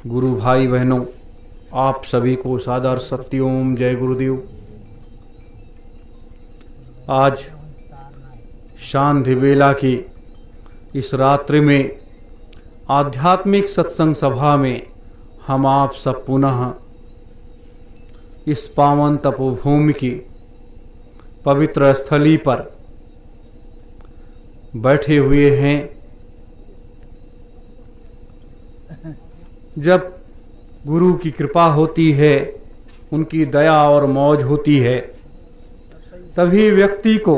गुरु भाई बहनों, आप सभी को सादर सत्यम जय गुरुदेव। आज शांति बेला की इस रात्रि में आध्यात्मिक सत्संग सभा में हम आप सब पुनः इस पावन तपोभूमि की पवित्र स्थली पर बैठे हुए हैं। जब गुरु की कृपा होती है, उनकी दया और मौज होती है, तभी व्यक्ति को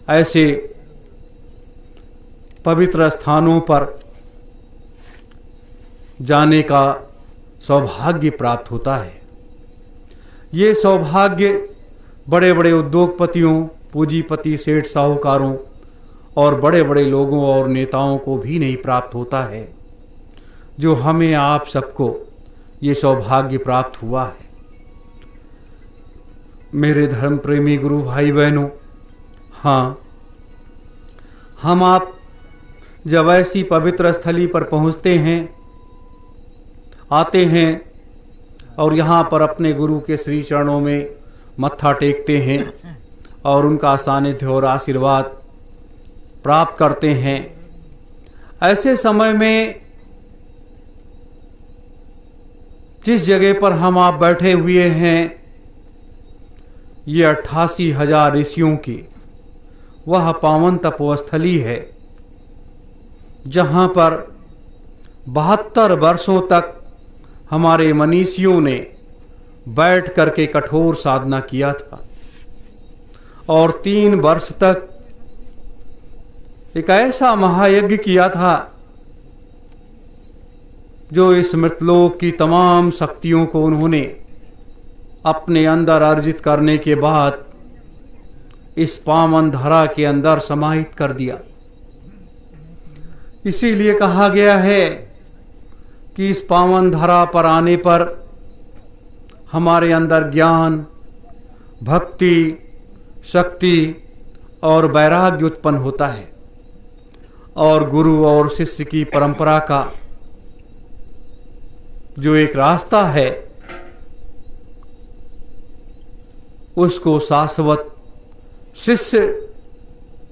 ऐसे पवित्र स्थानों पर जाने का सौभाग्य प्राप्त होता है। ये सौभाग्य बड़े बड़े उद्योगपतियों, पूंजीपति, सेठ, साहूकारों और बड़े बड़े लोगों और नेताओं को भी नहीं प्राप्त होता है, जो हमें आप सबको ये सौभाग्य प्राप्त हुआ है। मेरे धर्म प्रेमी गुरु भाई बहनों, हाँ, हम आप जब ऐसी पवित्र स्थली पर पहुंचते हैं, आते हैं और यहाँ पर अपने गुरु के श्री चरणों में मत्था टेकते हैं और उनका सानिध्य और आशीर्वाद प्राप्त करते हैं, ऐसे समय में जिस जगह पर हम आप बैठे हुए हैं, ये 88,000 ऋषियों की वह पावन तपोस्थली है, जहां पर 72 वर्षों तक हमारे मनीषियों ने बैठ करके कठोर साधना किया था और 3 वर्ष तक एक ऐसा महायज्ञ किया था जो इस मृतलोक की तमाम शक्तियों को उन्होंने अपने अंदर अर्जित करने के बाद इस पावन धरा के अंदर समाहित कर दिया। इसीलिए कहा गया है कि इस पावन धरा पर आने पर हमारे अंदर ज्ञान, भक्ति, शक्ति और वैराग्य उत्पन्न होता है और गुरु और शिष्य की परंपरा का जो एक रास्ता है, उसको शाश्वत शिष्य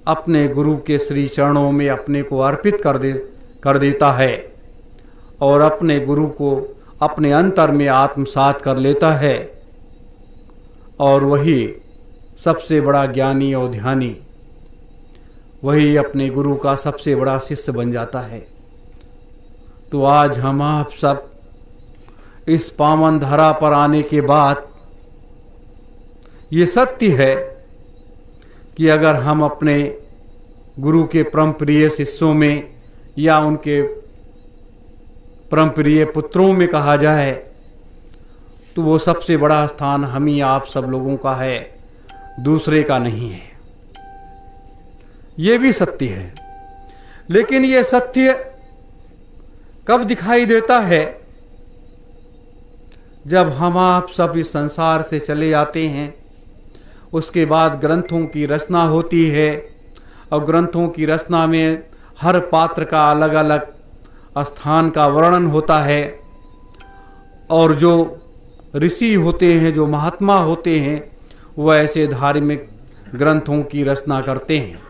अपने गुरु के श्री चरणों में अपने को अर्पित कर देता है और अपने गुरु को अपने अंतर में आत्मसात कर लेता है और वही सबसे बड़ा ज्ञानी और ध्यानी, वही अपने गुरु का सबसे बड़ा शिष्य बन जाता है। तो आज हम आप सब इस पावन धरा पर आने के बाद ये सत्य है कि अगर हम अपने गुरु के परम प्रिय शिष्यों में या उनके परम प्रिय पुत्रों में कहा जाए, तो वो सबसे बड़ा स्थान हम ही आप सब लोगों का है, दूसरे का नहीं है। ये भी सत्य है, लेकिन ये सत्य कब दिखाई देता है? जब हम आप सब इस संसार से चले जाते हैं, उसके बाद ग्रंथों की रचना होती है और ग्रंथों की रचना में हर पात्र का अलग अलग स्थान का वर्णन होता है और जो ऋषि होते हैं, जो महात्मा होते हैं, वो ऐसे धार्मिक ग्रंथों की रचना करते हैं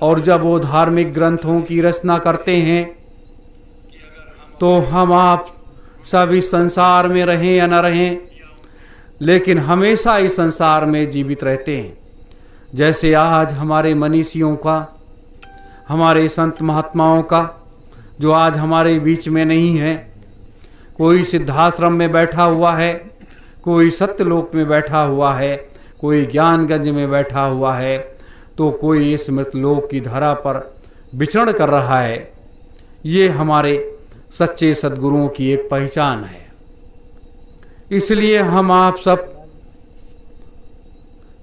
और जब वो धार्मिक ग्रंथों की रचना करते हैं तो हम आप सब इस संसार में रहें या न रहें, लेकिन हमेशा इस संसार में जीवित रहते हैं। जैसे आज हमारे मनीषियों का, हमारे संत महात्माओं का, जो आज हमारे बीच में नहीं है, कोई सिद्धाश्रम में बैठा हुआ है, कोई सत्यलोक में बैठा हुआ है, कोई ज्ञानगंज में बैठा हुआ है, तो कोई इस मृतलोक की धरा पर विचरण कर रहा है। ये हमारे सच्चे सद्गुरुओं की एक पहचान है। इसलिए हम आप सब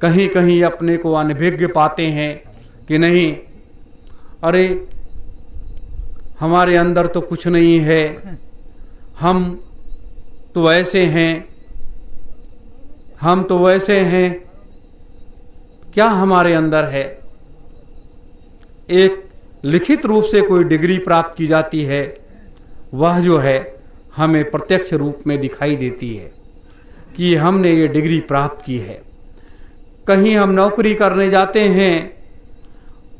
कहीं कहीं अपने को अनभिज्ञ पाते हैं कि नहीं, अरे हमारे अंदर तो कुछ नहीं है, हम तो ऐसे हैं, हम तो वैसे हैं। क्या हमारे अंदर है? एक लिखित रूप से कोई डिग्री प्राप्त की जाती है वह जो है हमें प्रत्यक्ष रूप में दिखाई देती है कि हमने ये डिग्री प्राप्त की है। कहीं हम नौकरी करने जाते हैं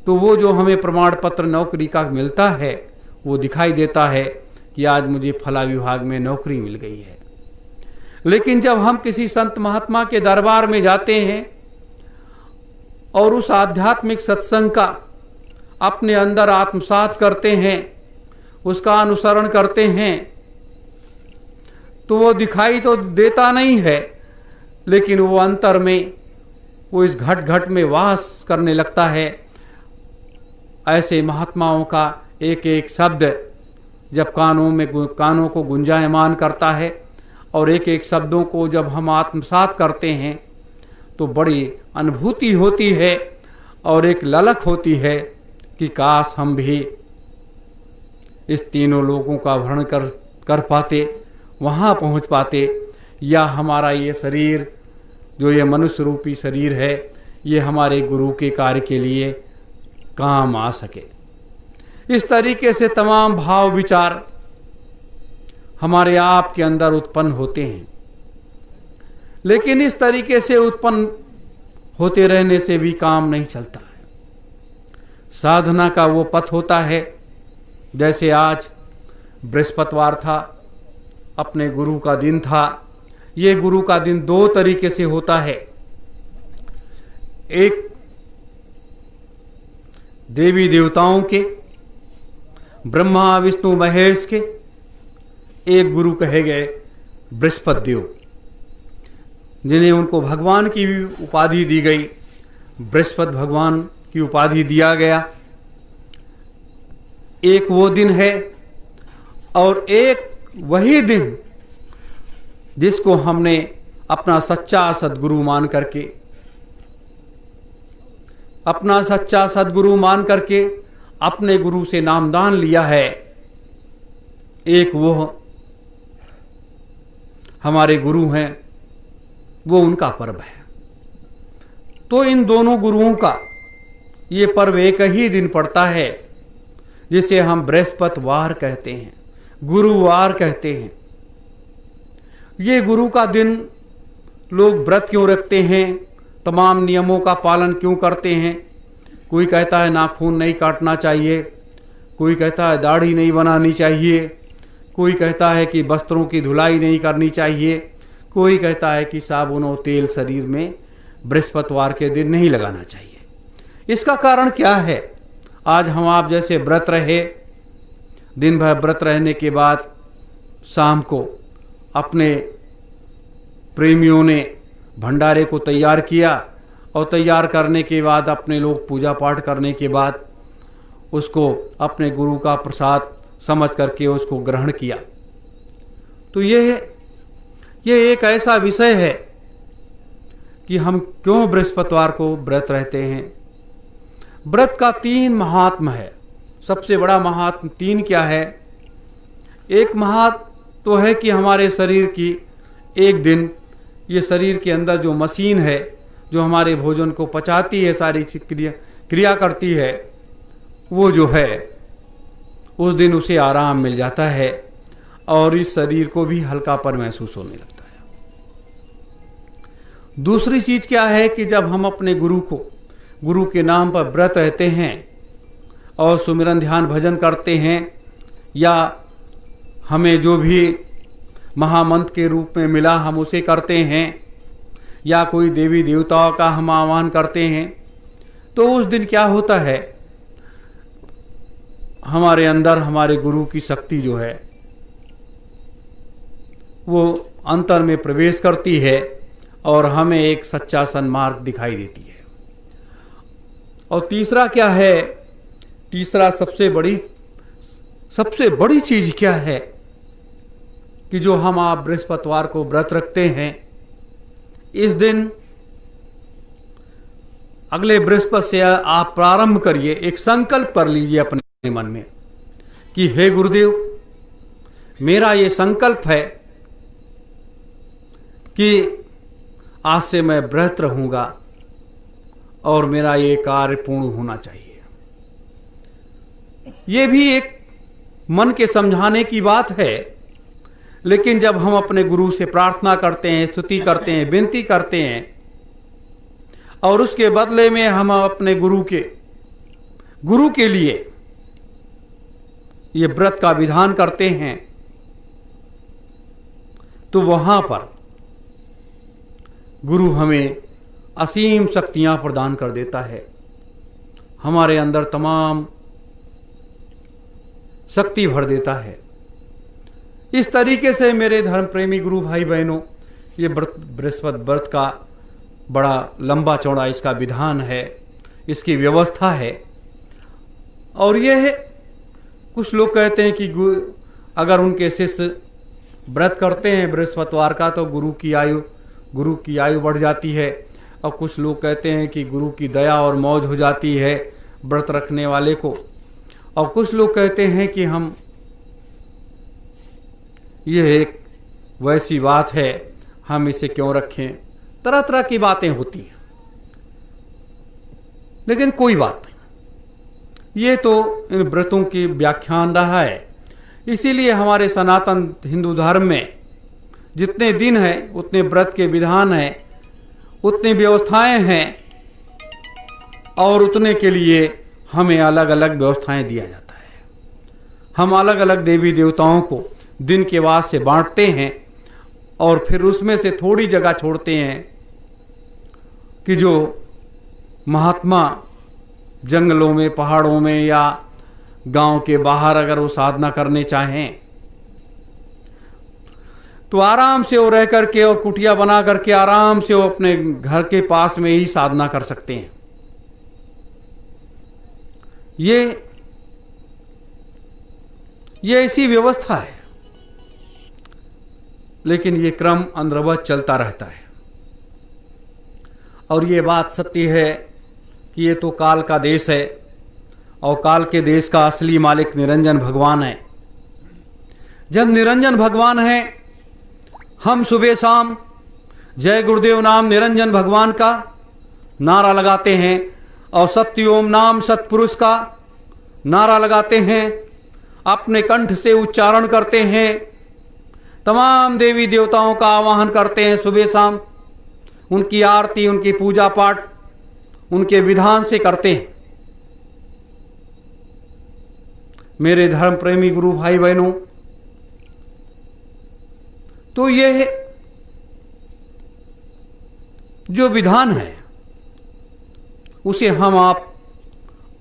तो वो जो हमें प्रमाण पत्र नौकरी का मिलता है वो दिखाई देता है कि आज मुझे फला विभाग में नौकरी मिल गई है। लेकिन जब हम किसी संत महात्मा के दरबार में जाते हैं और उस आध्यात्मिक सत्संग का अपने अंदर आत्मसात करते हैं, उसका अनुसरण करते हैं, तो वो दिखाई तो देता नहीं है, लेकिन वो अंतर में वो इस घट घट में वास करने लगता है। ऐसे महात्माओं का एक एक शब्द जब कानों को गुंजायमान करता है और एक एक शब्दों को जब हम आत्मसात करते हैं तो बड़ी अनुभूति होती है और एक ललक होती है कि काश हम भी इस तीनों लोगों का वर्णन कर पाते, वहाँ पहुँच पाते, या हमारा ये शरीर जो ये मनुष्य रूपी शरीर है ये हमारे गुरु के कार्य के लिए काम आ सके। इस तरीके से तमाम भाव विचार हमारे आप के अंदर उत्पन्न होते हैं। लेकिन इस तरीके से उत्पन्न होते रहने से भी काम नहीं चलता है। साधना का वो पथ होता है, जैसे आज बृहस्पतिवार था, अपने गुरु का दिन था। ये गुरु का दिन दो तरीके से होता है। एक देवी देवताओं के, ब्रह्मा विष्णु महेश के एक गुरु कहे गए बृहस्पति देव, जिन्हें उनको भगवान की भी उपाधि दी गई, बृहस्पति भगवान की उपाधि दिया गया। एक वो दिन है और एक वही दिन जिसको हमने अपना सच्चा सदगुरु मान करके अपने गुरु से नामदान लिया है। एक वो हमारे गुरु हैं, वो उनका पर्व है। तो इन दोनों गुरुओं का ये पर्व एक ही दिन पड़ता है, जिसे हम बृहस्पतिवार कहते हैं, गुरुवार कहते हैं। ये गुरु का दिन लोग व्रत क्यों रखते हैं, तमाम नियमों का पालन क्यों करते हैं? कोई कहता है नाखून नहीं काटना चाहिए, कोई कहता है दाढ़ी नहीं बनानी चाहिए, कोई कहता है कि वस्त्रों की धुलाई नहीं करनी चाहिए, कोई कहता है कि साबुन और तेल शरीर में बृहस्पतिवार के दिन नहीं लगाना चाहिए। इसका कारण क्या है? आज हम आप जैसे व्रत रहे, दिन भर व्रत रहने के बाद शाम को अपने प्रेमियों ने भंडारे को तैयार किया और तैयार करने के बाद अपने लोग पूजा पाठ करने के बाद उसको अपने गुरु का प्रसाद समझ करके उसको ग्रहण किया। तो ये एक ऐसा विषय है कि हम क्यों बृहस्पतिवार को व्रत रहते हैं। व्रत का 3 महात्म है। सबसे बड़ा महात्म 3 क्या है? एक महात्म तो है कि हमारे शरीर की एक दिन, ये शरीर के अंदर जो मशीन है जो हमारे भोजन को पचाती है, सारी क्रिया करती है, वो जो है उस दिन उसे आराम मिल जाता है और इस शरीर को भी हल्कापन महसूस होने लगता है। दूसरी चीज क्या है कि जब हम अपने गुरु के नाम पर व्रत रहते हैं और सुमिरन ध्यान भजन करते हैं, या हमें जो भी महामंत्र के रूप में मिला हम उसे करते हैं, या कोई देवी देवताओं का हम आह्वान करते हैं, तो उस दिन क्या होता है, हमारे अंदर हमारे गुरु की शक्ति जो है वो अंतर में प्रवेश करती है और हमें एक सच्चा सन्मार्ग दिखाई देती है। और तीसरा क्या है? तीसरा सबसे बड़ी चीज क्या है कि जो हम आप बृहस्पतिवार को व्रत रखते हैं, इस दिन अगले बृहस्पति से आप प्रारंभ करिए, एक संकल्प कर लीजिए अपने मन में कि हे गुरुदेव, मेरा ये संकल्प है कि आज से मैं व्रत रहूंगा और मेरा ये कार्य पूर्ण होना चाहिए। ये भी एक मन के समझाने की बात है, लेकिन जब हम अपने गुरु से प्रार्थना करते हैं, स्तुति करते हैं, विनती करते हैं और उसके बदले में हम अपने गुरु के लिए ये व्रत का विधान करते हैं, तो वहां पर गुरु हमें असीम शक्तियां प्रदान कर देता है। हमारे अंदर तमाम शक्ति भर देता है। इस तरीके से मेरे धर्म प्रेमी गुरु भाई बहनों, ये बृहस्पति व्रत का बड़ा लंबा चौड़ा इसका विधान है, इसकी व्यवस्था है। और यह कुछ लोग कहते हैं कि अगर उनके शिष्य व्रत करते हैं बृहस्पतिवार का तो गुरु की आयु बढ़ जाती है। और कुछ लोग कहते हैं कि गुरु की दया और मौज हो जाती है व्रत रखने वाले को। और कुछ लोग कहते हैं कि यह एक वैसी बात है, हम इसे क्यों रखें। तरह तरह की बातें होती हैं, लेकिन कोई बात नहीं, ये तो इन व्रतों की व्याख्यान रहा है। इसीलिए हमारे सनातन हिंदू धर्म में जितने दिन हैं उतने व्रत के विधान हैं, उतनी व्यवस्थाएं हैं और उतने के लिए हमें अलग अलग व्यवस्थाएं दिया जाता है। हम अलग अलग देवी देवताओं को दिन के बाद से बांटते हैं और फिर उसमें से थोड़ी जगह छोड़ते हैं कि जो महात्मा जंगलों में, पहाड़ों में या गांव के बाहर अगर वो साधना करने चाहें तो आराम से वो रह करके और कुटिया बना करके आराम से वो अपने घर के पास में ही साधना कर सकते हैं। ये ऐसी व्यवस्था है, लेकिन ये क्रम अंतर्वत चलता रहता है। और ये बात सत्य है कि ये तो काल का देश है और काल के देश का असली मालिक निरंजन भगवान है। जब निरंजन भगवान है, हम सुबह शाम जय गुरुदेव नाम निरंजन भगवान का नारा लगाते हैं और सत्य ओम नाम सत्पुरुष का नारा लगाते हैं, अपने कंठ से उच्चारण करते हैं, तमाम देवी देवताओं का आवाहन करते हैं सुबह शाम, उनकी आरती, उनकी पूजा पाठ उनके विधान से करते हैं। मेरे धर्म प्रेमी गुरु भाई बहनों, तो यह जो विधान है उसे हम आप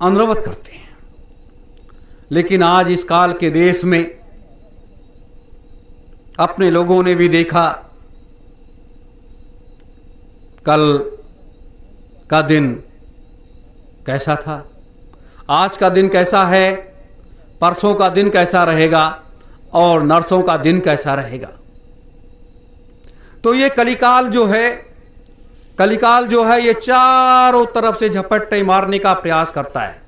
अनुवर्त करते हैं। लेकिन आज इस काल के देश में अपने लोगों ने भी देखा, कल का दिन कैसा था, आज का दिन कैसा है, परसों का दिन कैसा रहेगा और नरसों का दिन कैसा रहेगा। तो ये कलिकाल जो है ये चारों तरफ से झपट्टे मारने का प्रयास करता है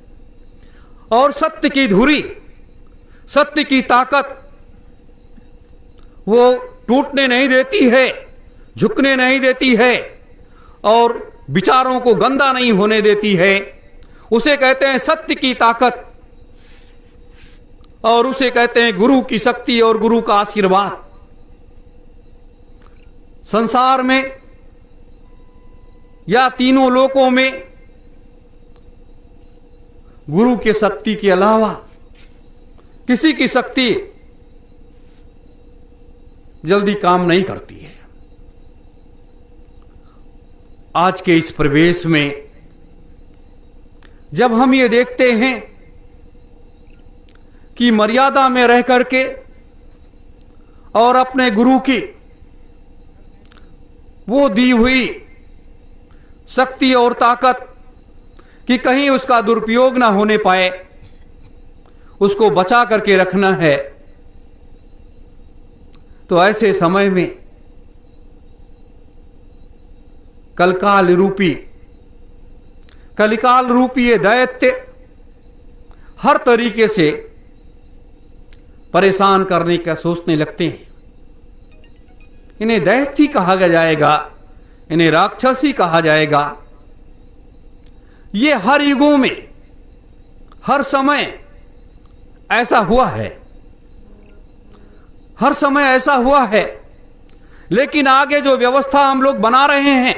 और सत्य की धुरी, सत्य की ताकत वो टूटने नहीं देती है, झुकने नहीं देती है और विचारों को गंदा नहीं होने देती है। उसे कहते हैं सत्य की ताकत और उसे कहते हैं गुरु की शक्ति और गुरु का आशीर्वाद। संसार में या तीनों लोकों में गुरु की शक्ति के अलावा किसी की शक्ति जल्दी काम नहीं करती है। आज के इस प्रवेश में जब हम ये देखते हैं कि मर्यादा में रह करके और अपने गुरु की वो दी हुई शक्ति और ताकत कि कहीं उसका दुरुपयोग ना होने पाए, उसको बचा करके रखना है, तो ऐसे समय में कलिकाल रूपी ये दैत्य हर तरीके से परेशान करने का सोचने लगते हैं। इन्हें दैत्य कहा जाएगा, इन्हें राक्षसी कहा जाएगा। ये हर युगों में, हर समय ऐसा हुआ है। हर समय ऐसा हुआ है, लेकिन आगे जो व्यवस्था हम लोग बना रहे हैं,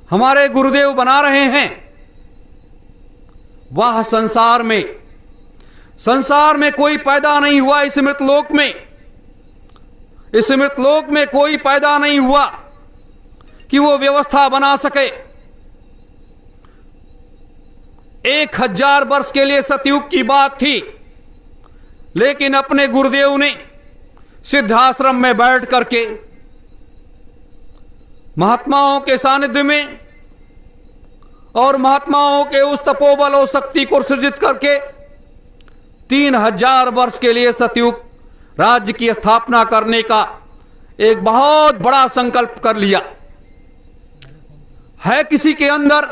हमारे गुरुदेव बना रहे हैं, वह संसार में कोई पैदा नहीं हुआ। इस मृतलोक में कोई पैदा नहीं हुआ कि वो व्यवस्था बना सके। 1000 वर्ष के लिए सतयुग की बात थी, लेकिन अपने गुरुदेव ने सिद्धाश्रम में बैठ करके महात्माओं के सानिध्य में और महात्माओं के उस तपोबल और शक्ति को सृजित करके 3000 वर्ष के लिए सतयुग राज्य की स्थापना करने का एक बहुत बड़ा संकल्प कर लिया है किसी के अंदर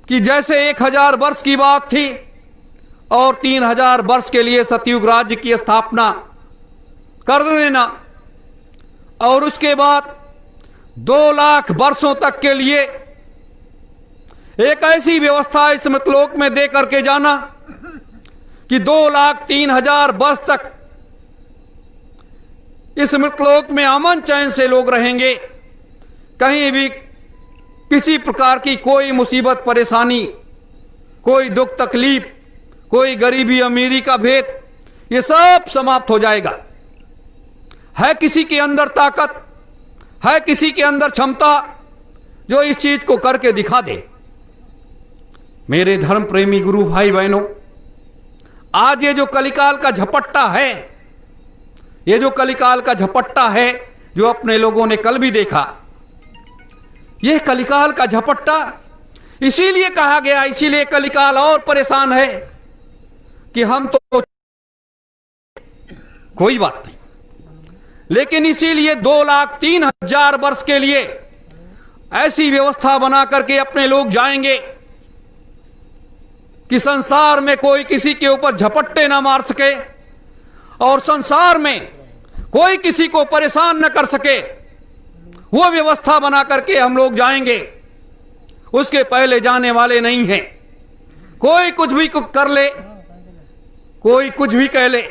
कि जैसे 1000 वर्ष की बात थी और 3000 वर्ष के लिए सतयुग राज्य की स्थापना कर देना, और उसके बाद 2 लाख वर्षों तक के लिए एक ऐसी व्यवस्था इस मृतलोक में दे करके जाना कि 2,03,000 वर्ष तक इस मृतलोक में अमन चैन से लोग रहेंगे। कहीं भी किसी प्रकार की कोई मुसीबत परेशानी, कोई दुख तकलीफ, कोई गरीबी अमीरी का भेद, ये सब समाप्त हो जाएगा। है किसी के अंदर ताकत, है किसी के अंदर क्षमता जो इस चीज को करके दिखा दे। मेरे धर्म प्रेमी गुरु भाई बहनों, आज ये जो कलिकाल का झपट्टा है, ये जो कलिकाल का झपट्टा है जो अपने लोगों ने कल भी देखा, यह कलिकाल का झपट्टा इसीलिए कहा गया, इसीलिए कलिकाल और परेशान है कि हम तो कोई बात नहीं, लेकिन इसीलिए 2,03,000 वर्ष के लिए ऐसी व्यवस्था बना करके अपने लोग जाएंगे कि संसार में कोई किसी के ऊपर झपट्टे ना मार सके और संसार में कोई किसी को परेशान न कर सके। वो व्यवस्था बना करके हम लोग जाएंगे, उसके पहले जाने वाले नहीं हैं। कोई कुछ भी कर ले, कोई कुछ भी कह ले।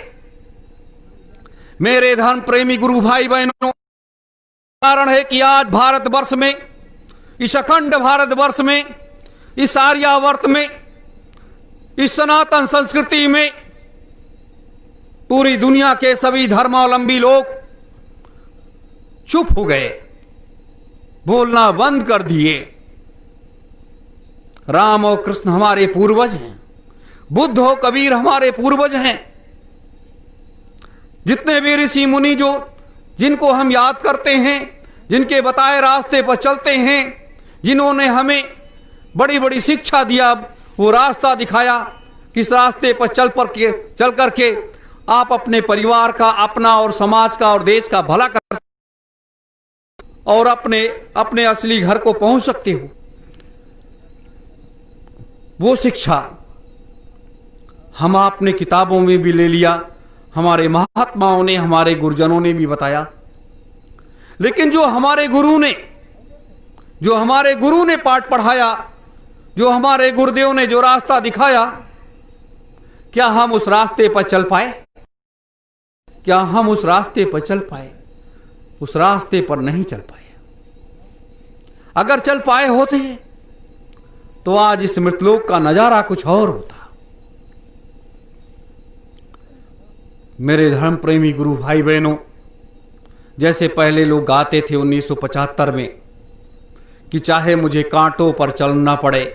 मेरे धर्म प्रेमी गुरु भाई बहनों, कारण है कि आज भारतवर्ष में, इस अखंड भारतवर्ष में, इस आर्यावर्त में, इस सनातन संस्कृति में पूरी दुनिया के सभी धर्मावलंबी लोग चुप हो गए, बोलना बंद कर दिए। राम और कृष्ण हमारे पूर्वज हैं, बुद्ध और कबीर हमारे पूर्वज हैं। जितने भी ऋषि मुनि जो जिनको हम याद करते हैं, जिनके बताए रास्ते पर चलते हैं, जिन्होंने हमें बड़ी बड़ी शिक्षा दिया, वो रास्ता दिखाया, किस रास्ते पर चल करके आप अपने परिवार का, अपना और समाज का और देश का भला कर और अपने असली घर को पहुंच सकते हो। वो शिक्षा हम आपने किताबों में भी ले लिया, हमारे महात्माओं ने, हमारे गुरुजनों ने भी बताया, लेकिन जो हमारे गुरु ने पाठ पढ़ाया, जो हमारे गुरुदेव ने जो रास्ता दिखाया, क्या हम उस रास्ते पर चल पाए? क्या हम उस रास्ते पर चल पाए? उस रास्ते पर नहीं चल पाए। अगर चल पाए होते तो आज इस मृतलोक का नजारा कुछ और होता। मेरे धर्म प्रेमी गुरु भाई बहनों, जैसे पहले लोग गाते थे 1975 में कि चाहे मुझे कांटों पर चलना पड़े,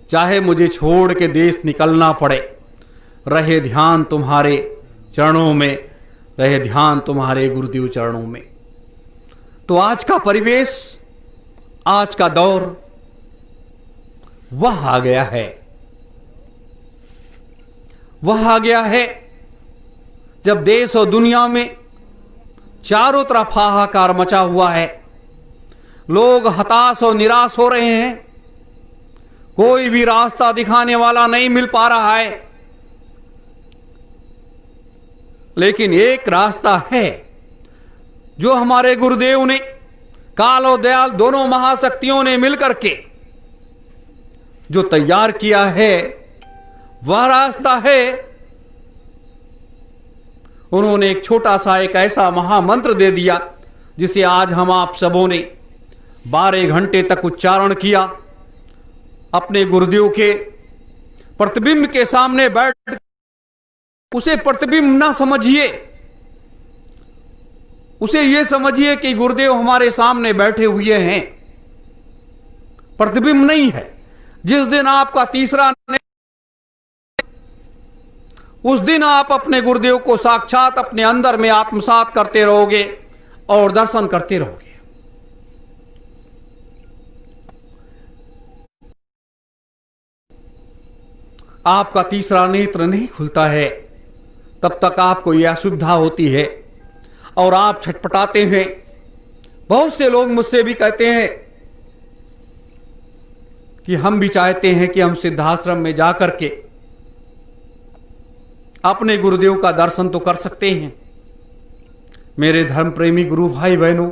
चाहे मुझे छोड़ के देश निकलना पड़े, रहे ध्यान तुम्हारे चरणों में, रहे ध्यान तुम्हारे गुरुदेव चरणों में। तो आज का परिवेश, आज का दौर वह आ गया है, वह आ गया है जब देश और दुनिया में चारों तरफ हाहाकार मचा हुआ है। लोग हताश और निराश हो रहे हैं, कोई भी रास्ता दिखाने वाला नहीं मिल पा रहा है। लेकिन एक रास्ता है जो हमारे गुरुदेव ने, काल और दयाल दोनों महाशक्तियों ने मिलकर के जो तैयार किया है, वह रास्ता है, उन्होंने एक छोटा सा एक ऐसा महामंत्र दे दिया जिसे आज हम आप सबों ने 12 घंटे तक उच्चारण किया। अपने गुरुदेव के प्रतिबिंब के सामने बैठ उसे प्रतिबिंब ना समझिए, उसे यह समझिए कि गुरुदेव हमारे सामने बैठे हुए हैं, प्रतिबिंब नहीं है। जिस दिन आपका तीसरा उस दिन आप अपने गुरुदेव को साक्षात अपने अंदर में आत्मसात करते रहोगे और दर्शन करते रहोगे। आपका तीसरा नेत्र नहीं खुलता है तब तक आपको यह असुविधा होती है और आप छटपटाते हैं। बहुत से लोग मुझसे भी कहते हैं कि हम भी चाहते हैं कि हम सिद्धाश्रम में जाकर के अपने गुरुदेव का दर्शन तो कर सकते हैं। मेरे धर्म प्रेमी गुरु भाई बहनों,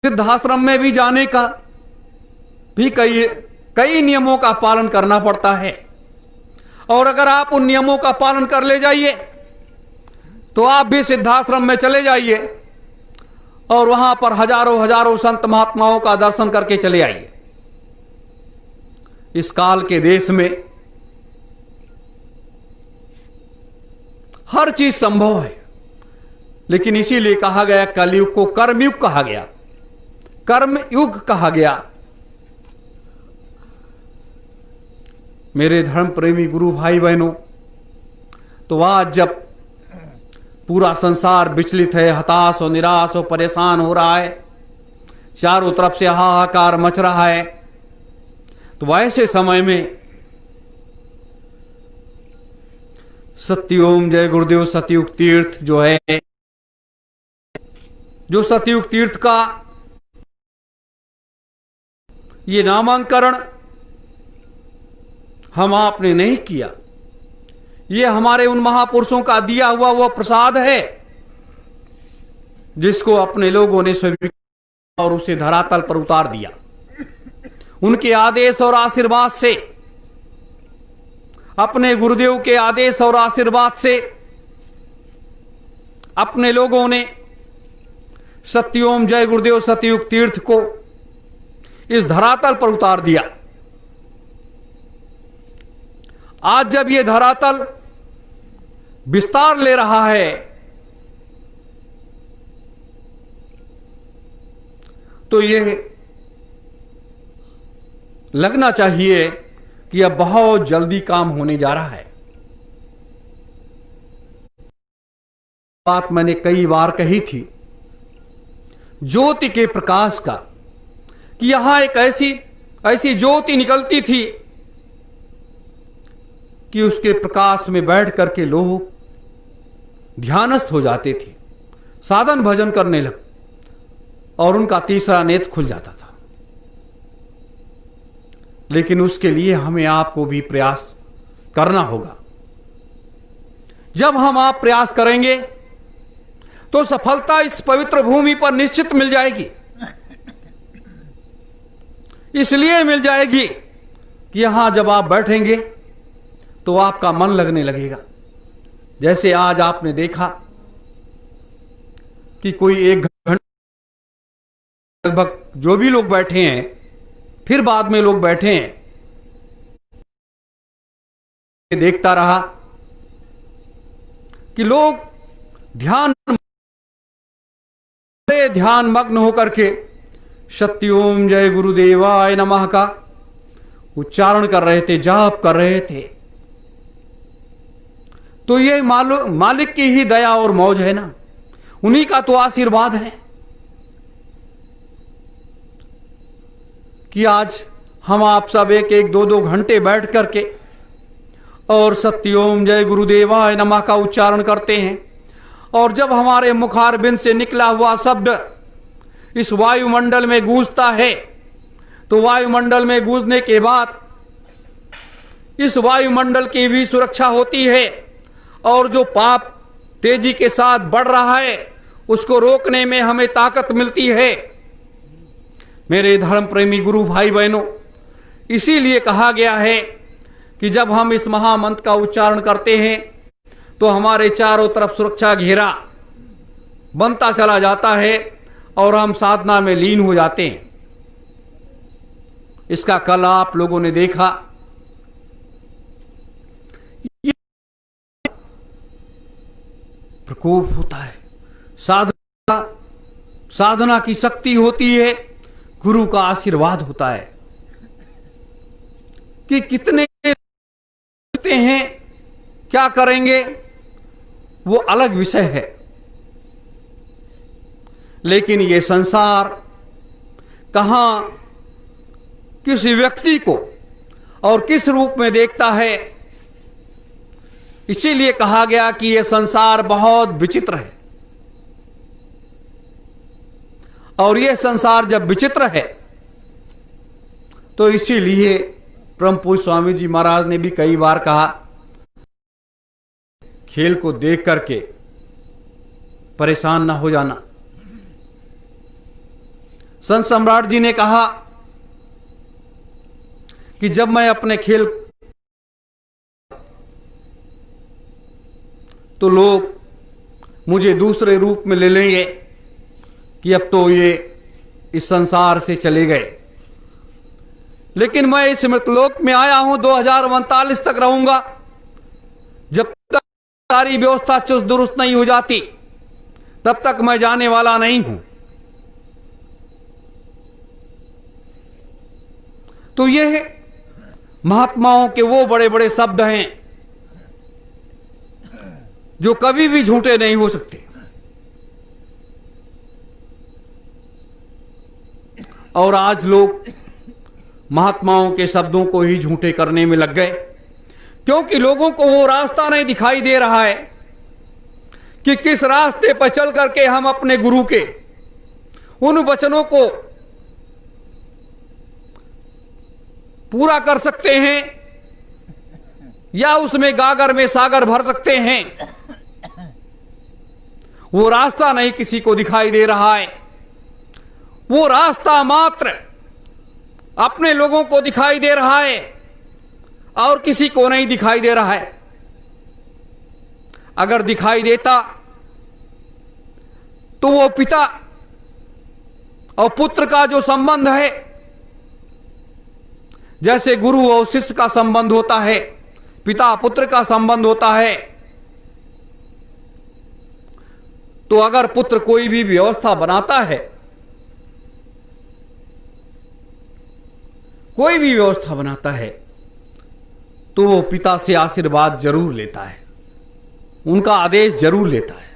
सिद्धाश्रम में भी जाने का भी कई नियमों का पालन करना पड़ता है और अगर आप उन नियमों का पालन कर ले जाइए तो आप भी सिद्धाश्रम में चले जाइए और वहां पर हजारों हजारों संत महात्माओं का दर्शन करके चले आइए। इस काल के देश में हर चीज संभव है, लेकिन इसीलिए कहा गया कलयुग को कर्मयुग कहा गया, कर्मयुग कहा गया। मेरे धर्म प्रेमी गुरु भाई बहनों, तो आज जब पूरा संसार विचलित है, हताश और निराश और परेशान हो रहा है, चारों तरफ से हाहाकार मच रहा है, तो वैसे समय में सत्यओम जय गुरुदेव सतयुग तीर्थ जो है, जो सतयुग तीर्थ का ये नामांकरण हम आपने नहीं किया, ये हमारे उन महापुरुषों का दिया हुआ वह प्रसाद है जिसको अपने लोगों ने स्वीकार और उसे धरातल पर उतार दिया। उनके आदेश और आशीर्वाद से, अपने गुरुदेव के आदेश और आशीर्वाद से अपने लोगों ने सत्यओम जय गुरुदेव सतयुग तीर्थ को इस धरातल पर उतार दिया। आज जब यह धरातल विस्तार ले रहा है तो यह लगना चाहिए कि अब बहुत जल्दी काम होने जा रहा है। बात मैंने कई बार कही थी ज्योति के प्रकाश का, कि यहां एक ऐसी ज्योति निकलती थी कि उसके प्रकाश में बैठ करके लोग ध्यानस्थ हो जाते थे, साधन भजन करने लगे और उनका तीसरा नेत्र खुल जाता था। लेकिन उसके लिए हमें आपको भी प्रयास करना होगा। जब हम आप प्रयास करेंगे तो सफलता इस पवित्र भूमि पर निश्चित मिल जाएगी। इसलिए मिल जाएगी कि यहां जब आप बैठेंगे तो आपका मन लगने लगेगा। जैसे आज आपने देखा कि कोई 1 घंटे लगभग जो भी लोग बैठे हैं, फिर बाद में लोग बैठे हैं, देखता रहा कि लोग ध्यान मग्न होकर के सत्यओम जय गुरुदेवाय नमः का उच्चारण कर रहे थे, जाप कर रहे थे। तो ये मालिक की ही दया और मौज है ना, उन्हीं का तो आशीर्वाद है कि आज हम आप सब 1-1, 2-2 घंटे बैठ करके और सत्यओम जय गुरुदेवाय नमः का उच्चारण करते हैं। और जब हमारे मुखारबिंद से निकला हुआ शब्द इस वायुमंडल में गूंजता है, तो वायुमंडल में गूंजने के बाद इस वायुमंडल की भी सुरक्षा होती है और जो पाप तेजी के साथ बढ़ रहा है उसको रोकने में हमें ताकत मिलती है। मेरे धर्म प्रेमी गुरु भाई बहनों, इसीलिए कहा गया है कि जब हम इस महामंत्र का उच्चारण करते हैं तो हमारे चारों तरफ सुरक्षा घेरा बनता चला जाता है और हम साधना में लीन हो जाते हैं। इसका कल आप लोगों ने देखा। प्रकोप होता है, साधना की शक्ति होती है, गुरु का आशीर्वाद होता है कि कितने हैं, क्या करेंगे वो अलग विषय है। लेकिन ये संसार कहां किसी व्यक्ति को और किस रूप में देखता है। इसीलिए कहा गया कि यह संसार बहुत विचित्र है। और यह संसार जब विचित्र है तो इसीलिए परम पूज्य स्वामी जी महाराज ने भी कई बार कहा, खेल को देख करके परेशान ना हो जाना। संत सम्राट जी ने कहा कि जब मैं अपने खेल तो लोग मुझे दूसरे रूप में ले लेंगे कि अब तो ये इस संसार से चले गए, लेकिन मैं इस मृतलोक में आया हूं, 2039 तक रहूंगा। जब तक सारी व्यवस्था चुस्त दुरुस्त नहीं हो जाती तब तक मैं जाने वाला नहीं हूं। तो ये महात्माओं के वो बड़े बड़े शब्द हैं जो कभी भी झूठे नहीं हो सकते। और आज लोग महात्माओं के शब्दों को ही झूठे करने में लग गए, क्योंकि लोगों को वो रास्ता नहीं दिखाई दे रहा है कि किस रास्ते पर चल करके हम अपने गुरु के उन वचनों को पूरा कर सकते हैं या उसमें गागर में सागर भर सकते हैं। वो रास्ता नहीं किसी को दिखाई दे रहा है। वो रास्ता मात्र अपने लोगों को दिखाई दे रहा है और किसी को नहीं दिखाई दे रहा है। अगर दिखाई देता तो वो पिता और पुत्र का जो संबंध है, जैसे गुरु और शिष्य का संबंध होता है, पिता पुत्र का संबंध होता है, तो अगर पुत्र कोई भी व्यवस्था बनाता है, कोई भी व्यवस्था बनाता है, तो वो पिता से आशीर्वाद जरूर लेता है, उनका आदेश जरूर लेता है।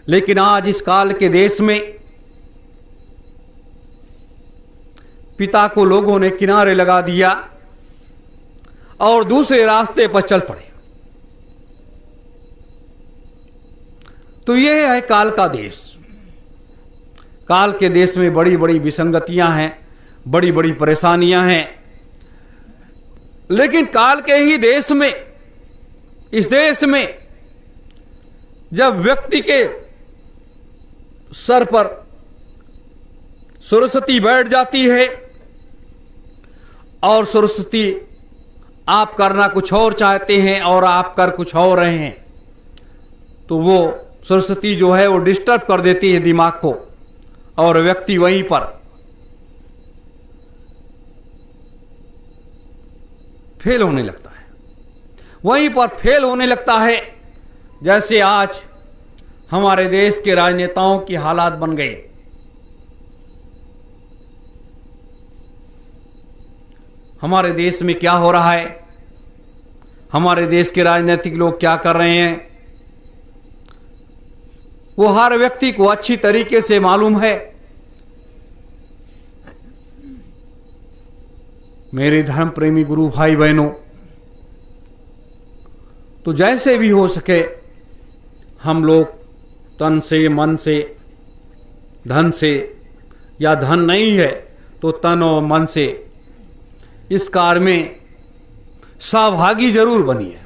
लेकिन आज इस काल के देश में पिता को लोगों ने किनारे लगा दिया और दूसरे रास्ते पर चल पड़े। तो यह है काल का देश। काल के देश में बड़ी बड़ी विसंगतियां हैं, बड़ी बड़ी परेशानियां हैं। लेकिन काल के ही देश में, इस देश में जब व्यक्ति के सर पर सरस्वती बैठ जाती है और सरस्वती आप करना कुछ और चाहते हैं और आप कर कुछ और रहे हैं, तो वो सरस्वती जो है वो डिस्टर्ब कर देती है दिमाग को और व्यक्ति वहीं पर फेल होने लगता है, वहीं पर फेल होने लगता है। जैसे आज हमारे देश के राजनेताओं की हालात बन गए। हमारे देश में क्या हो रहा है, हमारे देश के राजनीतिक लोग क्या कर रहे हैं, वो हर व्यक्ति को अच्छी तरीके से मालूम है। मेरे धर्म प्रेमी गुरु भाई बहनों, तो जैसे भी हो सके हम लोग तन से, मन से, धन से, या धन नहीं है तो तन और मन से इस कार्य में सहभागी जरूर बनिए,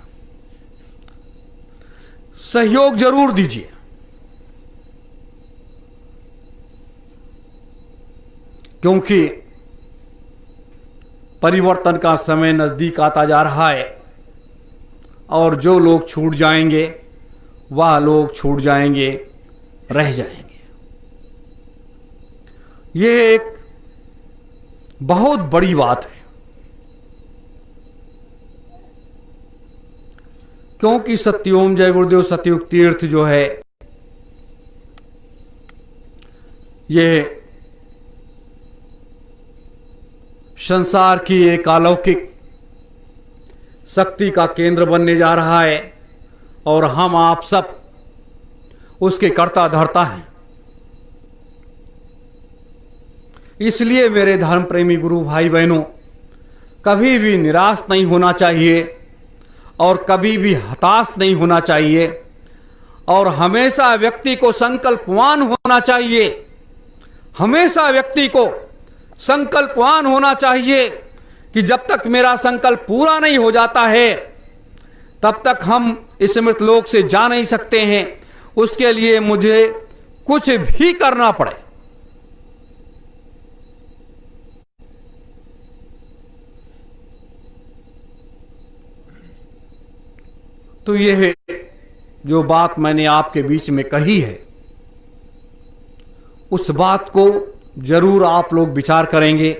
सहयोग जरूर दीजिए। क्योंकि परिवर्तन का समय नजदीक आता जा रहा है और जो लोग छूट जाएंगे वह लोग छूट जाएंगे, रह जाएंगे। यह एक बहुत बड़ी बात है, क्योंकि सत्यओम जय गुरुदेव सतयुग तीर्थ जो है ये संसार की एक अलौकिक शक्ति का केंद्र बनने जा रहा है और हम आप सब उसके कर्ता धर्ता हैं। इसलिए मेरे धर्म प्रेमी गुरु भाई बहनों, कभी भी निराश नहीं होना चाहिए और कभी भी हताश नहीं होना चाहिए और हमेशा व्यक्ति को संकल्पवान होना चाहिए। हमेशा व्यक्ति को संकल्पवान होना चाहिए कि जब तक मेरा संकल्प पूरा नहीं हो जाता है तब तक हम इस मृतलोक से जा नहीं सकते हैं। उसके लिए मुझे कुछ भी करना पड़े। तो यह जो बात मैंने आपके बीच में कही है, उस बात को जरूर आप लोग विचार करेंगे,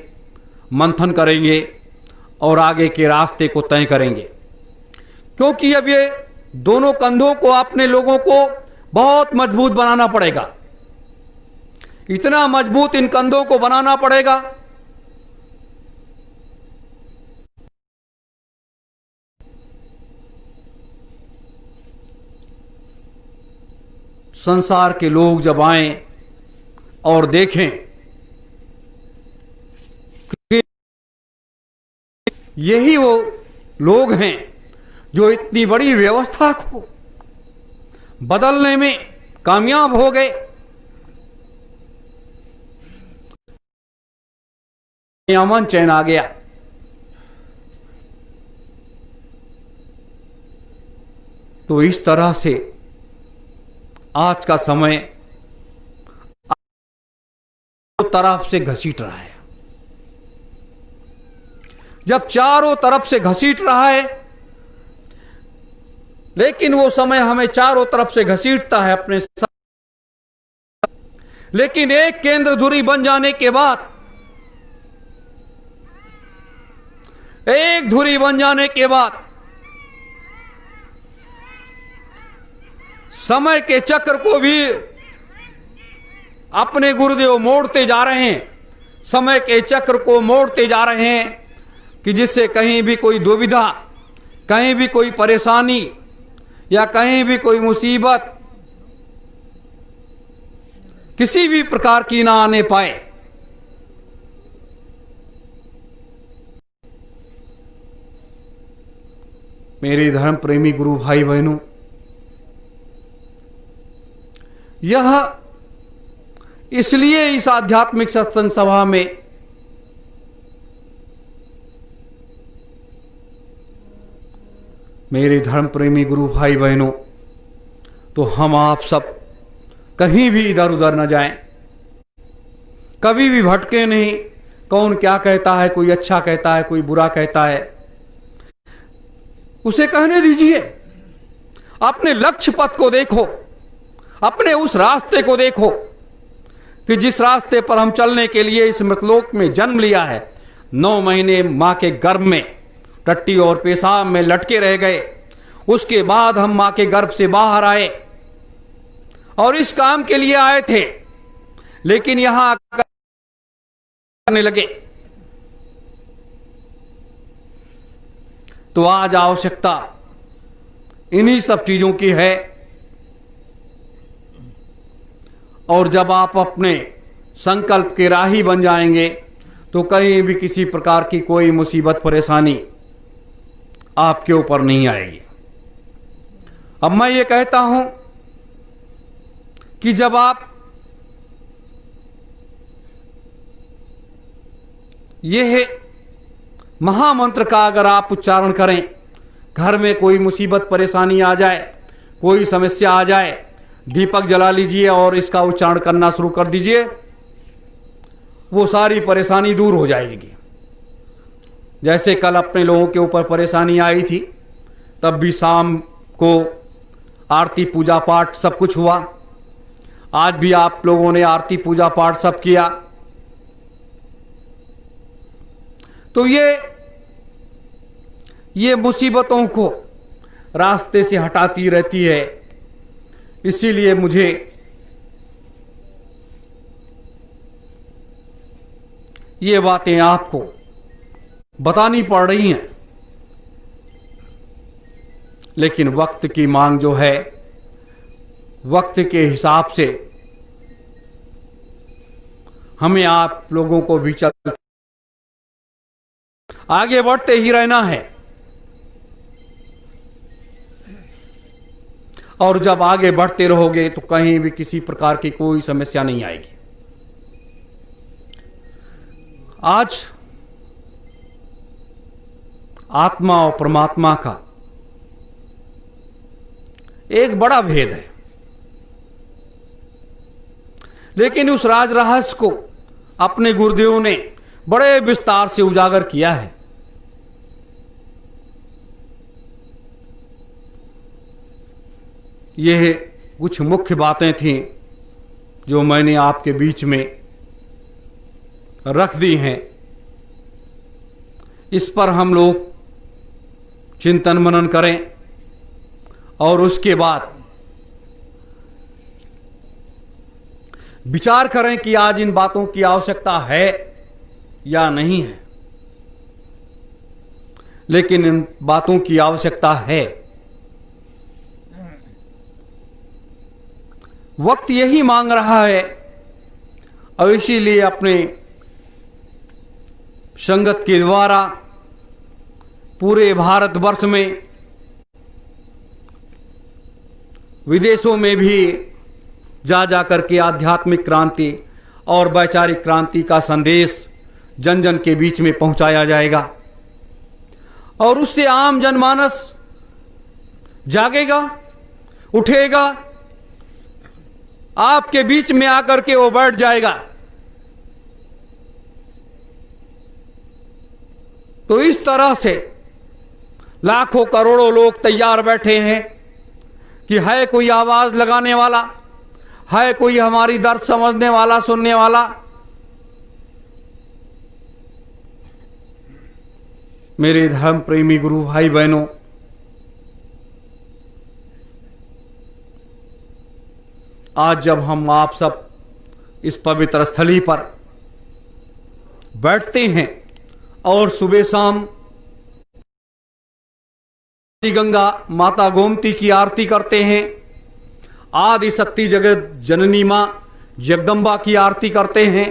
मंथन करेंगे और आगे के रास्ते को तय करेंगे। क्योंकि अब ये दोनों कंधों को अपने लोगों को बहुत मजबूत बनाना पड़ेगा। इतना मजबूत इन कंधों को बनाना पड़ेगा संसार के लोग जब आएं और देखें कि यही वो लोग हैं जो इतनी बड़ी व्यवस्था को बदलने में कामयाब हो गए, अमन चैन आ गया। तो इस तरह से आज का समय तरफ से घसीट रहा है। जब चारों तरफ से घसीट रहा है, लेकिन वो समय हमें चारों तरफ से घसीटता है अपने साथ, लेकिन एक केंद्र धुरी बन जाने के बाद, एक धुरी बन जाने के बाद समय के चक्र को भी अपने गुरुदेव मोड़ते जा रहे हैं। समय के चक्र को मोड़ते जा रहे हैं कि जिससे कहीं भी कोई दुविधा, कहीं भी कोई परेशानी या कहीं भी कोई मुसीबत किसी भी प्रकार की ना आने पाए। मेरे धर्म प्रेमी गुरु भाई बहनों, यह इसलिए इस आध्यात्मिक सत्संग सभा में मेरे धर्म प्रेमी गुरु भाई बहनों, तो हम आप सब कहीं भी इधर उधर न जाएं, कभी भी भटके नहीं। कौन क्या कहता है, कोई अच्छा कहता है, कोई बुरा कहता है, उसे कहने दीजिए। अपने लक्ष्य पथ को देखो, अपने उस रास्ते को देखो कि जिस रास्ते पर हम चलने के लिए इस मृतलोक में जन्म लिया है। 9 महीने मां के गर्भ में टट्टी और पेशाब में लटके रह गए, उसके बाद हम मां के गर्भ से बाहर आए और इस काम के लिए आए थे, लेकिन यहां करने लगे। तो आज आवश्यकता इन्हीं सब चीजों की है। और जब आप अपने संकल्प के राही बन जाएंगे तो कहीं भी किसी प्रकार की कोई मुसीबत परेशानी आपके ऊपर नहीं आएगी। अब मैं ये कहता हूं कि जब आप ये महामंत्र का अगर आप उच्चारण करें, घर में कोई मुसीबत परेशानी आ जाए, कोई समस्या आ जाए, दीपक जला लीजिए और इसका उच्चारण करना शुरू कर दीजिए, वो सारी परेशानी दूर हो जाएगी। जैसे कल अपने लोगों के ऊपर परेशानी आई थी, तब भी शाम को आरती पूजा पाठ सब कुछ हुआ। आज भी आप लोगों ने आरती पूजा पाठ सब किया। तो ये मुसीबतों को रास्ते से हटाती रहती है। इसीलिए मुझे ये बातें आपको बतानी पड़ रही हैं। लेकिन वक्त की मांग जो है, वक्त के हिसाब से हमें आप लोगों को भी चल आगे बढ़ते ही रहना है। और जब आगे बढ़ते रहोगे तो कहीं भी किसी प्रकार की कोई समस्या नहीं आएगी। आज आत्मा और परमात्मा का एक बड़ा भेद है, लेकिन उस राज रहस्य को अपने गुरुदेव ने बड़े विस्तार से उजागर किया है। यह कुछ मुख्य बातें थीं जो मैंने आपके बीच में रख दी हैं। इस पर हम लोग चिंतन मनन करें और उसके बाद विचार करें कि आज इन बातों की आवश्यकता है या नहीं है। लेकिन इन बातों की आवश्यकता है। वक्त यही मांग रहा है और इसीलिए अपने संगत के द्वारा पूरे भारतवर्ष में, विदेशों में भी जा करके आध्यात्मिक क्रांति और वैचारिक क्रांति का संदेश जन जन के बीच में पहुंचाया जाएगा और उससे आम जनमानस जागेगा, उठेगा, आपके बीच में आकर के वो बैठ जाएगा। तो इस तरह से लाखों करोड़ों लोग तैयार बैठे हैं कि है कोई आवाज लगाने वाला, है कोई हमारी दर्द समझने वाला, सुनने वाला। मेरे धर्म प्रेमी गुरु भाई बहनों, आज जब हम आप सब इस पवित्र स्थली पर बैठते हैं और सुबह शाम गंगा माता गोमती की आरती करते हैं, आदि शक्ति जगत जननी मां जगदम्बा की आरती करते हैं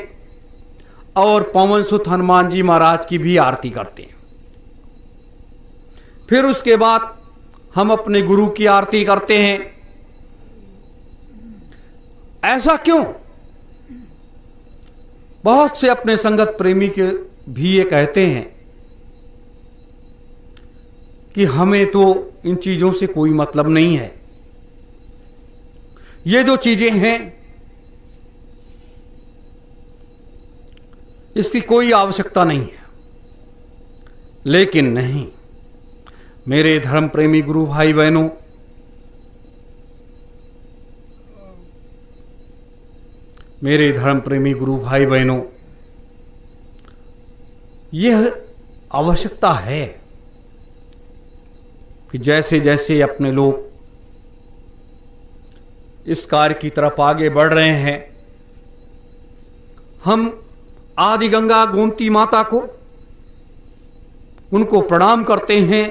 और पवन सुत हनुमान जी महाराज की भी आरती करते हैं, फिर उसके बाद हम अपने गुरु की आरती करते हैं। ऐसा क्यों? बहुत से अपने संगत प्रेमी के भी ये कहते हैं कि हमें तो इन चीजों से कोई मतलब नहीं है, ये जो चीजें हैं इसकी कोई आवश्यकता नहीं है। लेकिन नहीं, मेरे धर्म प्रेमी गुरु भाई बहनों, मेरे धर्म प्रेमी गुरु भाई बहनों, यह आवश्यकता है कि जैसे जैसे अपने लोग इस कार्य की तरफ आगे बढ़ रहे हैं, हम आदि गंगा गोमती माता को, उनको प्रणाम करते हैं,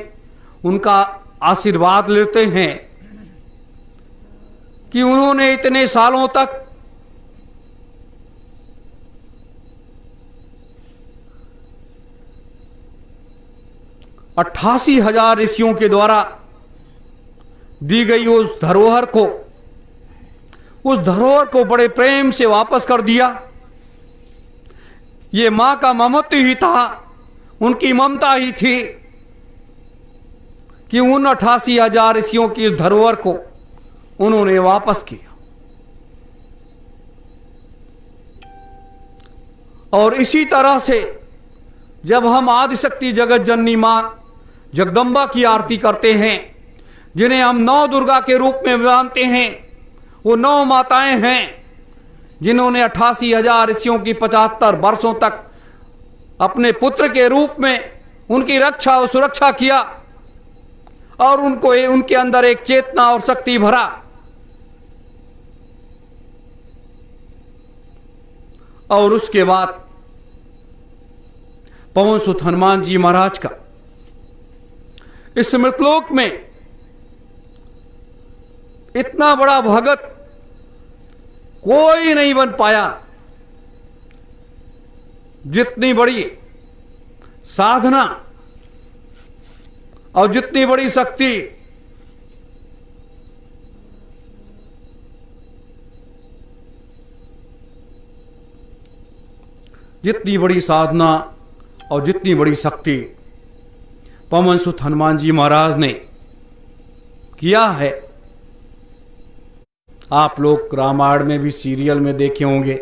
उनका आशीर्वाद लेते हैं कि उन्होंने इतने सालों तक अट्ठासी हजार ऋषियों के द्वारा दी गई उस धरोहर को बड़े प्रेम से वापस कर दिया। ये मां का ममत्व ही था, उनकी ममता ही थी कि उन 88,000 ऋषियों की इस धरोहर को उन्होंने वापस किया। और इसी तरह से जब हम आदिशक्ति जगत जननी मां जगदम्बा की आरती करते हैं, जिन्हें हम नौ दुर्गा के रूप में मानते हैं। वो नौ माताएं हैं जिन्होंने 88,000 ऋषियों की 75 वर्षों तक अपने पुत्र के रूप में उनकी रक्षा और सुरक्षा किया, और उनको उनके अंदर एक चेतना और शक्ति भरा। और उसके बाद पवन सुत हनुमान जी महाराज का इस मृतलोक में इतना बड़ा भगत कोई नहीं बन पाया। जितनी बड़ी साधना और जितनी बड़ी शक्ति और जितनी बड़ी शक्ति पवन सुत हनुमान जी महाराज ने किया है, आप लोग रामायण में भी सीरियल में देखे होंगे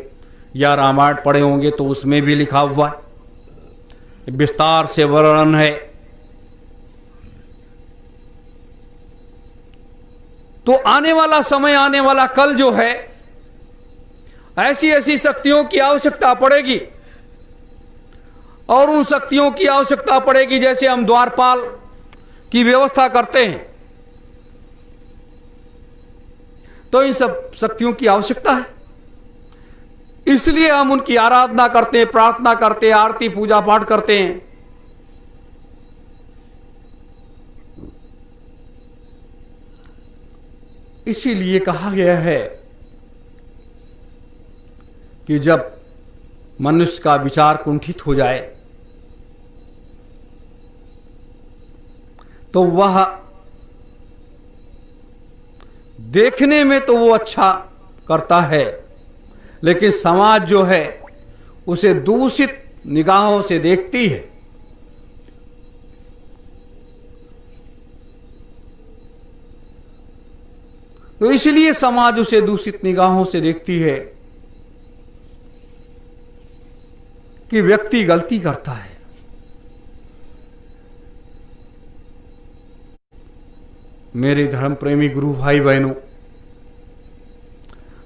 या रामायण पढ़े होंगे, तो उसमें भी लिखा हुआ है, विस्तार से वर्णन है। तो आने वाला समय, आने वाला कल जो है, ऐसी ऐसी शक्तियों की आवश्यकता पड़ेगी, और उन शक्तियों की आवश्यकता पड़ेगी जैसे हम द्वारपाल की व्यवस्था करते हैं, तो इन सब शक्तियों की आवश्यकता है। इसलिए हम उनकी आराधना करते हैं, प्रार्थना करते हैं, आरती पूजा पाठ करते हैं। इसीलिए कहा गया है कि जब मनुष्य का विचार कुंठित हो जाए तो वह देखने में तो वो अच्छा करता है, लेकिन समाज जो है उसे दूषित निगाहों से देखती है। तो इसलिए समाज उसे दूषित निगाहों से देखती है कि व्यक्ति गलती करता है। मेरे धर्म प्रेमी गुरु भाई बहनों,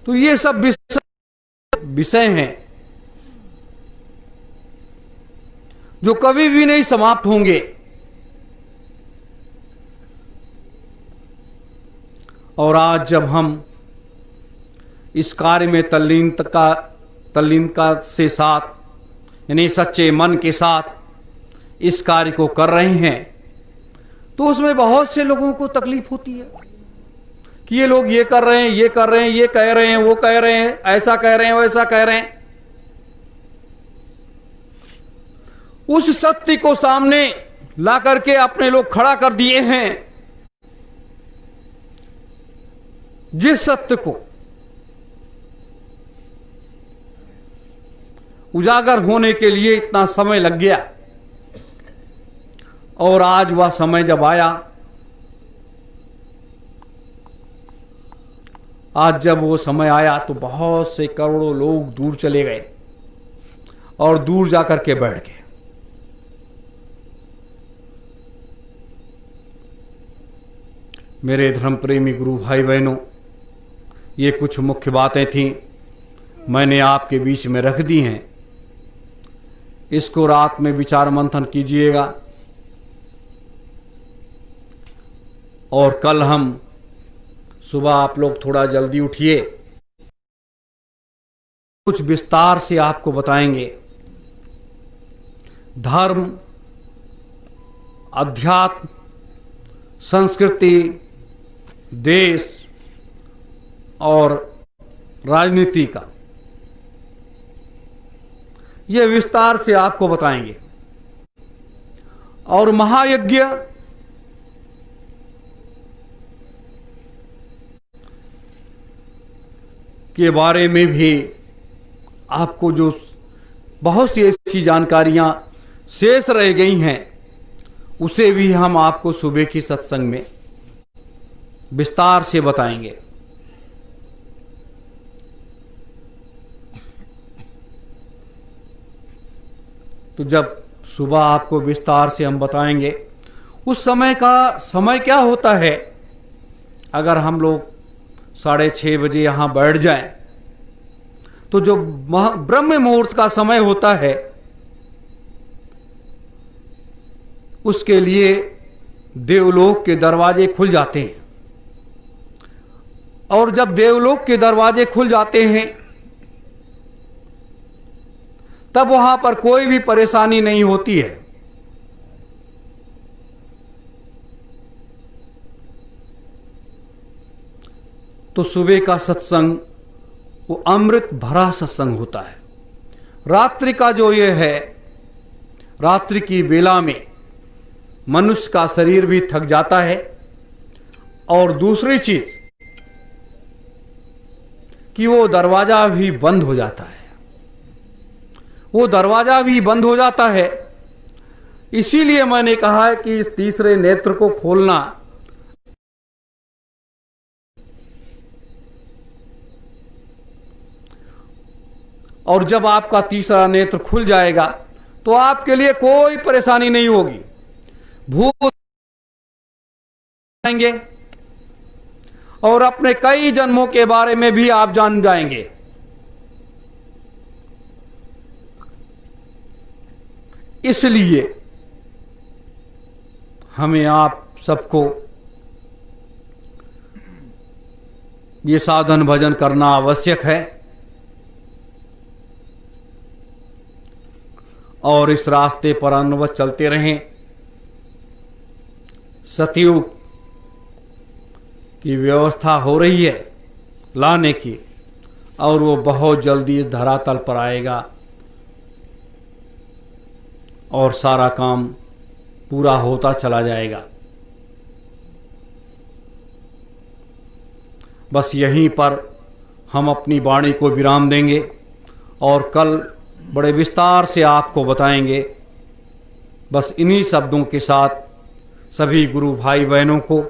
तो ये सब विषय हैं जो कभी भी नहीं समाप्त होंगे। और आज जब हम इस कार्य में तल्लीनता से साथ, यानी सच्चे मन के साथ इस कार्य को कर रहे हैं, तो उसमें बहुत से लोगों को तकलीफ होती है कि ये लोग ये कर रहे हैं, ये कर रहे हैं, ये कह रहे हैं, वो कह रहे हैं, ऐसा कह रहे हैं, वैसा कह रहे हैं। उस सत्य को सामने ला करके अपने लोग खड़ा कर दिए हैं, जिस सत्य को उजागर होने के लिए इतना समय लग गया, और आज वह समय जब आया, आज जब वो समय आया तो बहुत से करोड़ों लोग दूर चले गए और दूर जाकर के बैठ गए। मेरे धर्म प्रेमी गुरु भाई बहनों, ये कुछ मुख्य बातें थीं, मैंने आपके बीच में रख दी हैं। इसको रात में विचार मंथन कीजिएगा, और कल हम सुबह आप लोग थोड़ा जल्दी उठिए, कुछ विस्तार से आपको बताएंगे। धर्म, अध्यात्म, संस्कृति, देश और राजनीति का ये विस्तार से आपको बताएंगे। और महायज्ञ के बारे में भी आपको जो बहुत सी ऐसी जानकारियां शेष रह गई हैं, उसे भी हम आपको सुबह की सत्संग में विस्तार से बताएंगे। तो जब सुबह आपको विस्तार से हम बताएंगे, उस समय का समय क्या होता है, अगर हम लोग 6:30 बजे यहाँ बैठ जाएं तो जो ब्रह्म मुहूर्त का समय होता है उसके लिए देवलोक के दरवाजे खुल जाते हैं। और जब देवलोक के दरवाजे खुल जाते हैं तब वहां पर कोई भी परेशानी नहीं होती है। तो सुबह का सत्संग वो अमृत भरा सत्संग होता है। रात्रि का जो ये है, रात्रि की बेला में मनुष्य का शरीर भी थक जाता है। और दूसरी चीज कि वो दरवाजा भी बंद हो जाता है, वो दरवाजा भी बंद हो जाता है। इसीलिए मैंने कहा है कि इस तीसरे नेत्र को खोलना और जब आपका तीसरा नेत्र खुल जाएगा तो आपके लिए कोई परेशानी नहीं होगी। भूत जाएंगे और अपने कई जन्मों के बारे में भी आप जान जाएंगे। इसलिए हमें आप सबको ये साधन भजन करना आवश्यक है और इस रास्ते पर अनवरत चलते रहें। सतयुग की व्यवस्था हो रही है लाने की और वो बहुत जल्दी इस धरातल पर आएगा और सारा काम पूरा होता चला जाएगा। बस यहीं पर हम अपनी वाणी को विराम देंगे और कल बड़े विस्तार से आपको बताएंगे। बस इन्हीं शब्दों के साथ सभी गुरु भाई बहनों को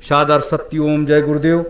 सादर सत्य ओम जय गुरुदेव।